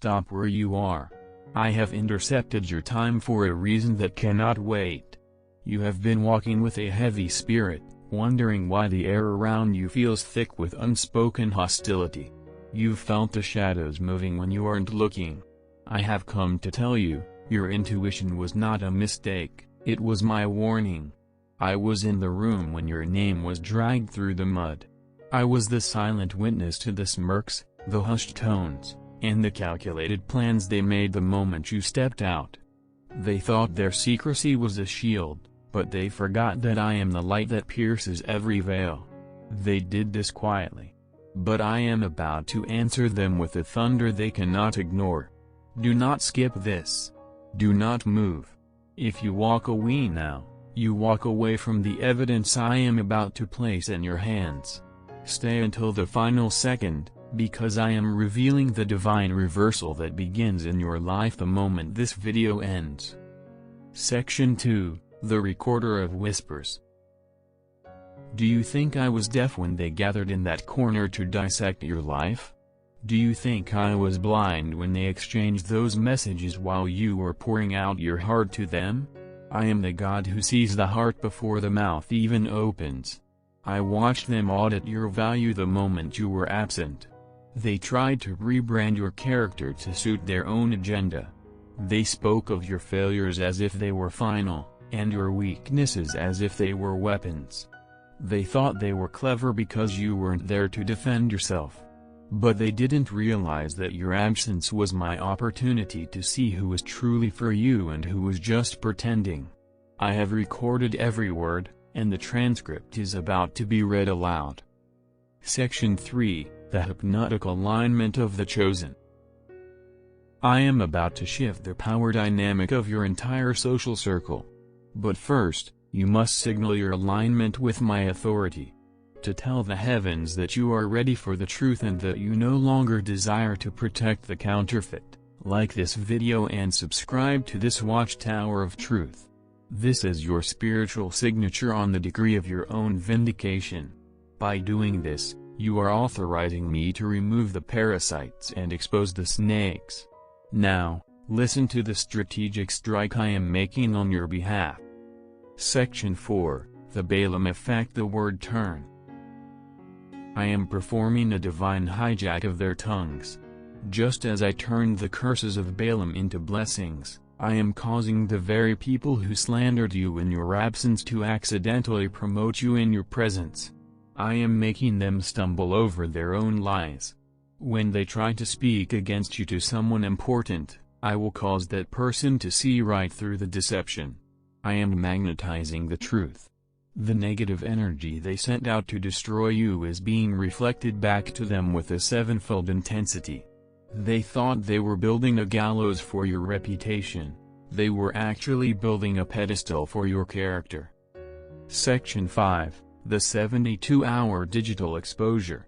stop where you are. I have intercepted your time for a reason that cannot wait. You have been walking with a heavy spirit, wondering why the air around you feels thick with unspoken hostility. You've felt the shadows moving when you aren't looking. I have come to tell you, your intuition was not a mistake, it was my warning. I was in the room when your name was dragged through the mud. I was the silent witness to the smirks, the hushed tones, and the calculated plans they made the moment you stepped out. They thought their secrecy was a shield, but they forgot that I am the light that pierces every veil. They did this quietly. But I am about to answer them with a thunder they cannot ignore. Do not skip this. Do not move. If you walk away now, you walk away from the evidence I am about to place in your hands. Stay until the final second, because I am revealing the divine reversal that begins in your life the moment this video ends. Section 2, The Recorder of Whispers. Do you think I was deaf when they gathered in that corner to dissect your life? Do you think I was blind when they exchanged those messages while you were pouring out your heart to them? I am the God who sees the heart before the mouth even opens. I watched them audit your value the moment you were absent. They tried to rebrand your character to suit their own agenda. They spoke of your failures as if they were final, and your weaknesses as if they were weapons. They thought they were clever because you weren't there to defend yourself. But they didn't realize that your absence was my opportunity to see who was truly for you and who was just pretending. I have recorded every word, and the transcript is about to be read aloud. Section 3, The Hypnotic Alignment of the Chosen. I am about to shift the power dynamic of your entire social circle. But first, you must signal your alignment with my authority. To tell the heavens that you are ready for the truth and that you no longer desire to protect the counterfeit. Like this video and subscribe to this Watchtower of Truth. This is your spiritual signature on the degree of your own vindication. By doing this, you are authorizing me to remove the parasites and expose the snakes. Now, listen to the strategic strike I am making on your behalf. Section 4, The Balaam Effect. The word turn. I am performing a divine hijack of their tongues. Just as I turned the curses of Balaam into blessings, I am causing the very people who slandered you in your absence to accidentally promote you in your presence. I am making them stumble over their own lies. When they try to speak against you to someone important, I will cause that person to see right through the deception. I am magnetizing the truth. The negative energy they sent out to destroy you is being reflected back to them with a sevenfold intensity. They thought they were building a gallows for your reputation. They were actually building a pedestal for your character. Section 5, The 72-Hour Digital Exposure.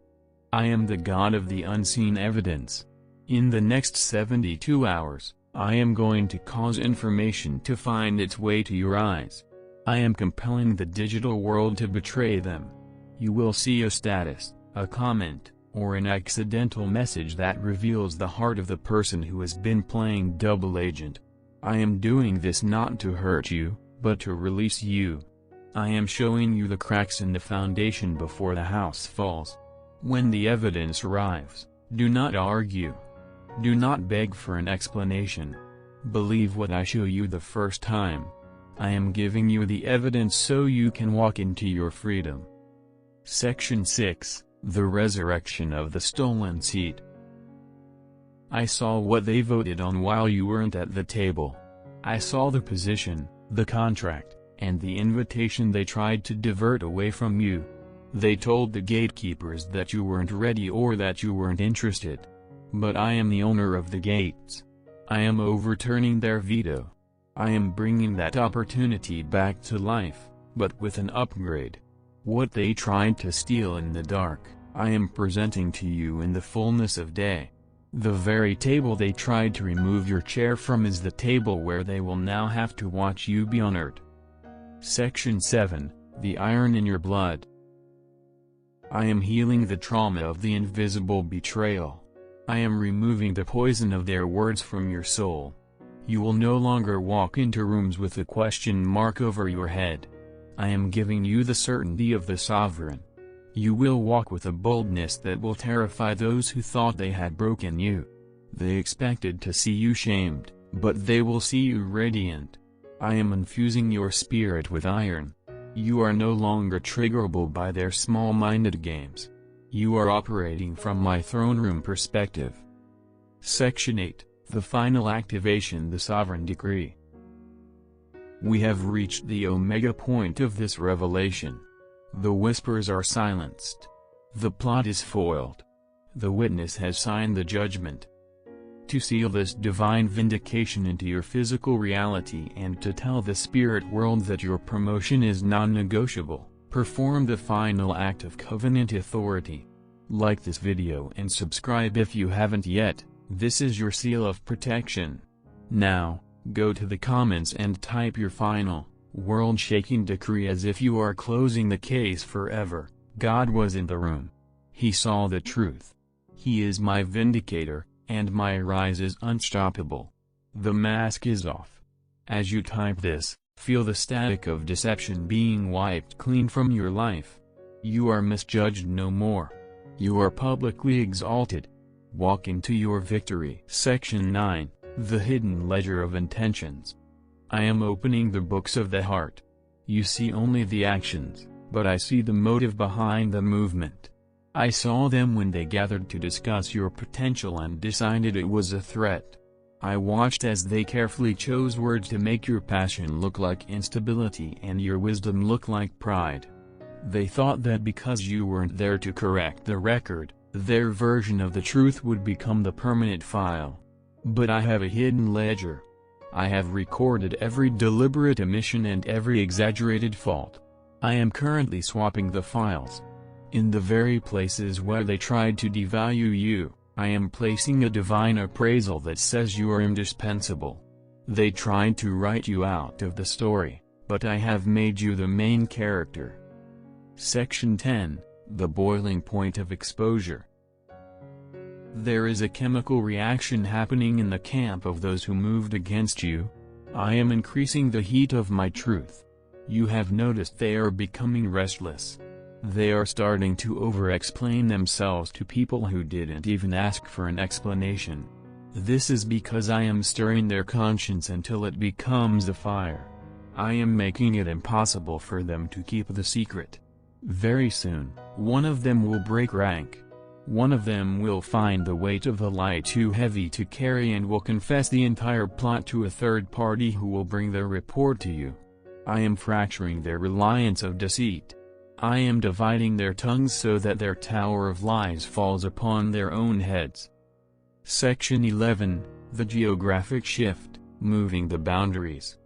I am the God of the unseen evidence. In the next 72 hours, I am going to cause information to find its way to your eyes. I am compelling the digital world to betray them. You will see a status, a comment, or an accidental message that reveals the heart of the person who has been playing double agent. I am doing this not to hurt you, but to release you. I am showing you the cracks in the foundation before the house falls. When the evidence arrives, do not argue. Do not beg for an explanation. Believe what I show you the first time. I am giving you the evidence so you can walk into your freedom. Section 6, The Resurrection of the Stolen Seed. I saw what they voted on while you weren't at the table. I saw the position, the contract, and the invitation they tried to divert away from you. They told the gatekeepers that you weren't ready or that you weren't interested. But I am the owner of the gates. I am overturning their veto. I am bringing that opportunity back to life, but with an upgrade. What they tried to steal in the dark, I am presenting to you in the fullness of day. The very table they tried to remove your chair from is the table where they will now have to watch you be honored. Section 7, The Iron in Your Blood. I am healing the trauma of the invisible betrayal. I am removing the poison of their words from your soul. You will no longer walk into rooms with a question mark over your head. I am giving you the certainty of the Sovereign. You will walk with a boldness that will terrify those who thought they had broken you. They expected to see you shamed, but they will see you radiant. I am infusing your spirit with iron. You are no longer triggerable by their small-minded games. You are operating from my throne room perspective. Section 8, the final activation, the Sovereign Decree. We have reached the omega point of this revelation. The whispers are silenced. The plot is foiled. The witness has signed the judgment. To seal this divine vindication into your physical reality and to tell the spirit world that your promotion is non-negotiable, perform the final act of covenant authority. Like this video and subscribe if you haven't yet. This is your seal of protection. Now, go to the comments and type your final, world-shaking decree as if you are closing the case forever. God was in the room. He saw the truth. He is my vindicator, and my rise is unstoppable. The mask is off. As you type this, feel the static of deception being wiped clean from your life. You are misjudged no more. You are publicly exalted. Walk into your victory. Section 9, the hidden ledger of intentions. I am opening the books of the heart. You see only the actions, but I see the motive behind the movement. I saw them when they gathered to discuss your potential and decided it was a threat. I watched as they carefully chose words to make your passion look like instability and your wisdom look like pride. They thought that because you weren't there to correct the record, their version of the truth would become the permanent file. But I have a hidden ledger. I have recorded every deliberate omission and every exaggerated fault. I am currently swapping the files. In the very places where they tried to devalue you, I am placing a divine appraisal that says you are indispensable. They tried to write you out of the story, but I have made you the main character. Section 10, the boiling point of exposure. There is a chemical reaction happening in the camp of those who moved against you. I am increasing the heat of my truth. You have noticed they are becoming restless. They are starting to over-explain themselves to people who didn't even ask for an explanation. This is because I am stirring their conscience until it becomes a fire. I am making it impossible for them to keep the secret. Very soon, one of them will break rank. One of them will find the weight of the lie too heavy to carry and will confess the entire plot to a third party who will bring their report to you. I am fracturing their reliance of deceit. I am dividing their tongues so that their tower of lies falls upon their own heads. Section 11, the geographic shift, moving the boundaries.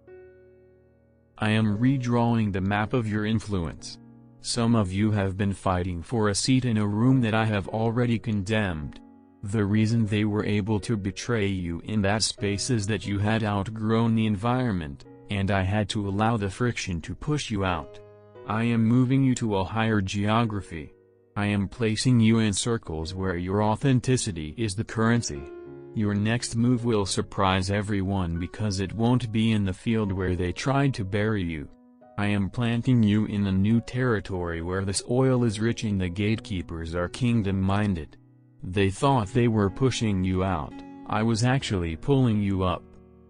I am redrawing the map of your influence. Some of you have been fighting for a seat in a room that I have already condemned. The reason they were able to betray you in that space is that you had outgrown the environment, and I had to allow the friction to push you out. I am moving you to a higher geography. I am placing you in circles where your authenticity is the currency. Your next move will surprise everyone because it won't be in the field where they tried to bury you. I am planting you in a new territory where the soil is rich and the gatekeepers are kingdom-minded. They thought they were pushing you out. I was actually pulling you up.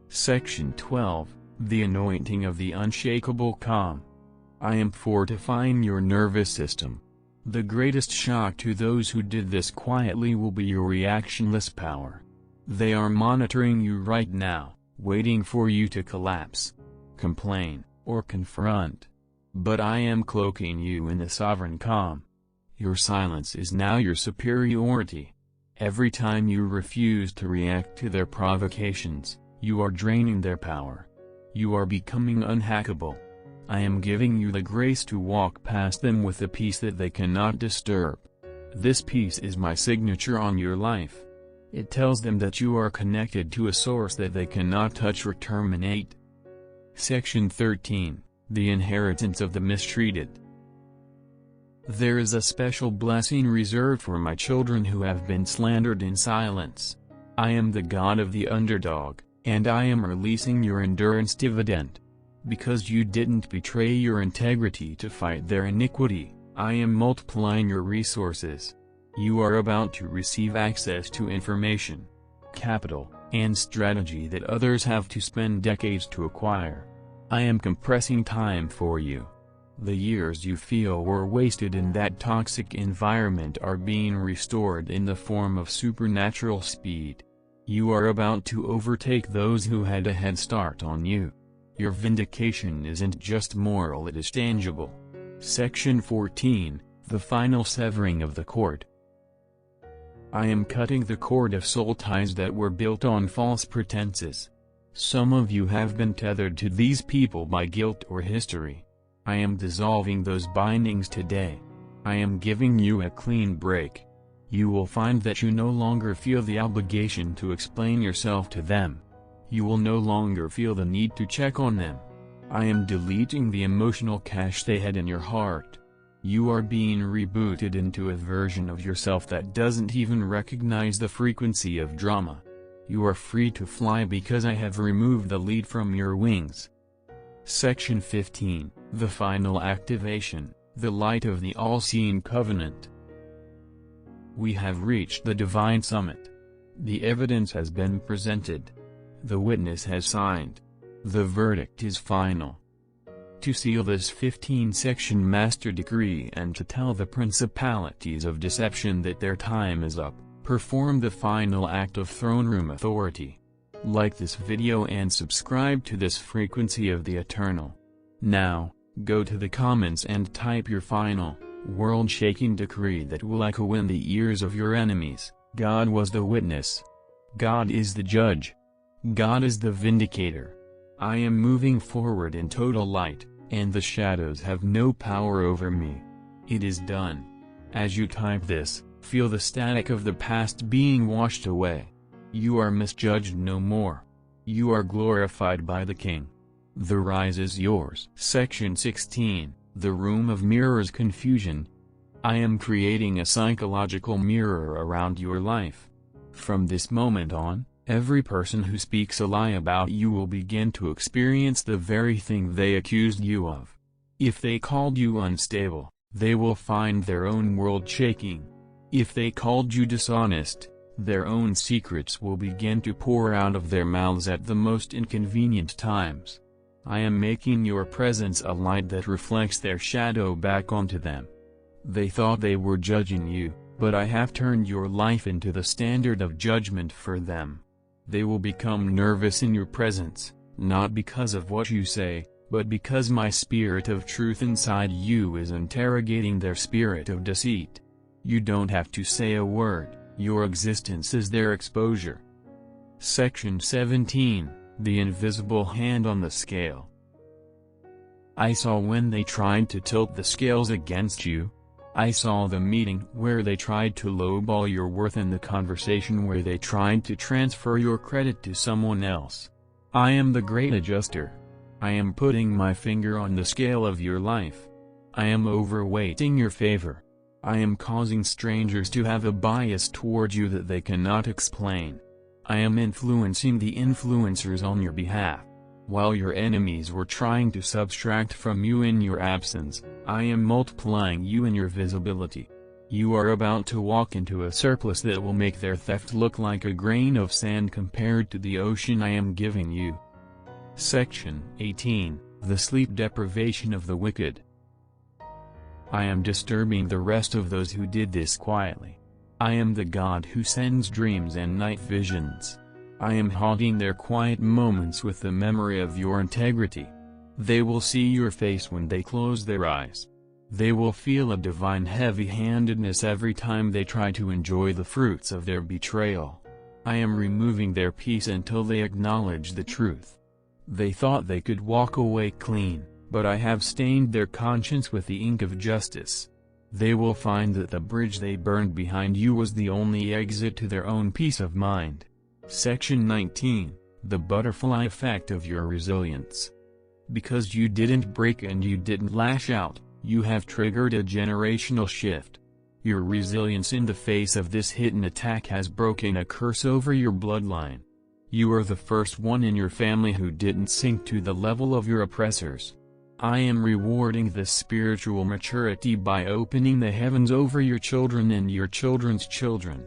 Section 12, the anointing of the unshakable calm. I am fortifying your nervous system. The greatest shock to those who did this quietly will be your reactionless power. They are monitoring you right now, waiting for you to collapse, complain, or confront. But I am cloaking you in the sovereign calm. Your silence is now your superiority. Every time you refuse to react to their provocations, you are draining their power. You are becoming unhackable. I am giving you the grace to walk past them with a peace that they cannot disturb. This peace is my signature on your life. It tells them that you are connected to a source that they cannot touch or terminate. Section 13, the inheritance of the mistreated. There is a special blessing reserved for my children who have been slandered in silence. I am the God of the underdog, and I am releasing your endurance dividend. Because you didn't betray your integrity to fight their iniquity, I am multiplying your resources. You are about to receive access to information, capital, and strategy that others have to spend decades to acquire. I am compressing time for you. The years you feel were wasted in that toxic environment are being restored in the form of supernatural speed. You are about to overtake those who had a head start on you. Your vindication isn't just moral, it is tangible. Section 14, the final severing of the cord. I am cutting the cord of soul ties that were built on false pretenses. Some of you have been tethered to these people by guilt or history. I am dissolving those bindings today. I am giving you a clean break. You will find that you no longer feel the obligation to explain yourself to them. You will no longer feel the need to check on them. I am deleting the emotional cache they had in your heart. You are being rebooted into a version of yourself that doesn't even recognize the frequency of drama. You are free to fly because I have removed the lead from your wings. Section 15, the final activation, the light of the all-seeing covenant. We have reached the divine summit. The evidence has been presented. The witness has signed. The verdict is final. To seal this 15-section master decree and to tell the principalities of deception that their time is up, perform the final act of throne room authority. Like this video and subscribe to this frequency of the eternal. Now, go to the comments and type your final, world-shaking decree that will echo in the ears of your enemies. God was the witness. God is the judge. God is the vindicator. I am moving forward in total light, and the shadows have no power over me. It is done. As you type this, feel the static of the past being washed away. You are misjudged no more. You are glorified by the King. The rise is yours. Section 16, the room of mirrors confusion. I am creating a psychological mirror around your life. From this moment on, every person who speaks a lie about you will begin to experience the very thing they accused you of. If they called you unstable, they will find their own world shaking. If they called you dishonest, their own secrets will begin to pour out of their mouths at the most inconvenient times. I am making your presence a light that reflects their shadow back onto them. They thought they were judging you, but I have turned your life into the standard of judgment for them. They will become nervous in your presence, not because of what you say, but because my spirit of truth inside you is interrogating their spirit of deceit. You don't have to say a word, your existence is their exposure. Section 17, the invisible hand on the scale. I saw when they tried to tilt the scales against you. I saw the meeting where they tried to lowball your worth and the conversation where they tried to transfer your credit to someone else. I am the great adjuster. I am putting my finger on the scale of your life. I am overweighting your favor. I am causing strangers to have a bias towards you that they cannot explain. I am influencing the influencers on your behalf. While your enemies were trying to subtract from you in your absence, I am multiplying you in your visibility. You are about to walk into a surplus that will make their theft look like a grain of sand compared to the ocean I am giving you. Section 18, the sleep deprivation of the wicked. I am disturbing the rest of those who did this quietly. I am the God who sends dreams and night visions. I am haunting their quiet moments with the memory of your integrity. They will see your face when they close their eyes. They will feel a divine heavy-handedness every time they try to enjoy the fruits of their betrayal. I am removing their peace until they acknowledge the truth. They thought they could walk away clean, but I have stained their conscience with the ink of justice. They will find that the bridge they burned behind you was the only exit to their own peace of mind. Section 19, the butterfly effect of your resilience. Because you didn't break and you didn't lash out, You have triggered a generational shift. Your resilience in the face of this hidden attack has broken a curse over your bloodline. You are the first one in your family who didn't sink to the level of your oppressors. I am rewarding this spiritual maturity by opening the heavens over your children and your children's children.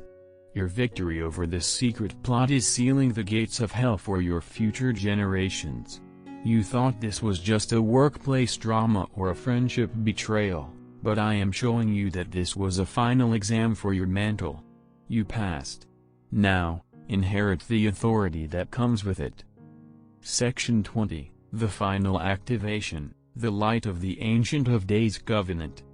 Your victory over this secret plot is sealing the gates of hell for your future generations. You thought this was just a workplace drama or a friendship betrayal, but I am showing you that this was a final exam for your mantle. You passed. Now, inherit the authority that comes with it. Section 20, the final activation, the light of the Ancient of Days covenant.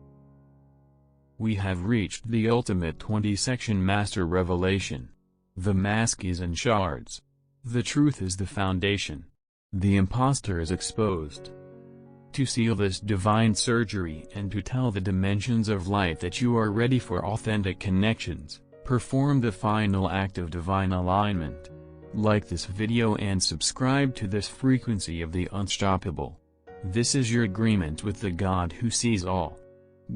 We have reached the ultimate 20-section master revelation. The mask is in shards. The truth is the foundation. The impostor is exposed. To seal this divine surgery and to tell the dimensions of light that you are ready for authentic connections, perform the final act of divine alignment. Like this video and subscribe to this frequency of the unstoppable. This is your agreement with the God who sees all.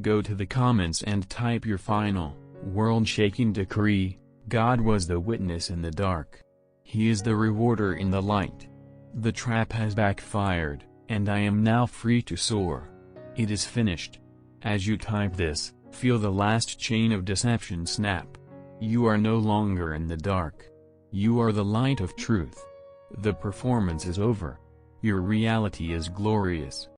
Go to the comments and type your final, world-shaking decree. God was the witness in the dark. He is the rewarder in the light. The trap has backfired, and I am now free to soar. It is finished. As you type this, feel the last chain of deception snap. You are no longer in the dark. You are the light of truth. The performance is over. Your reality is glorious.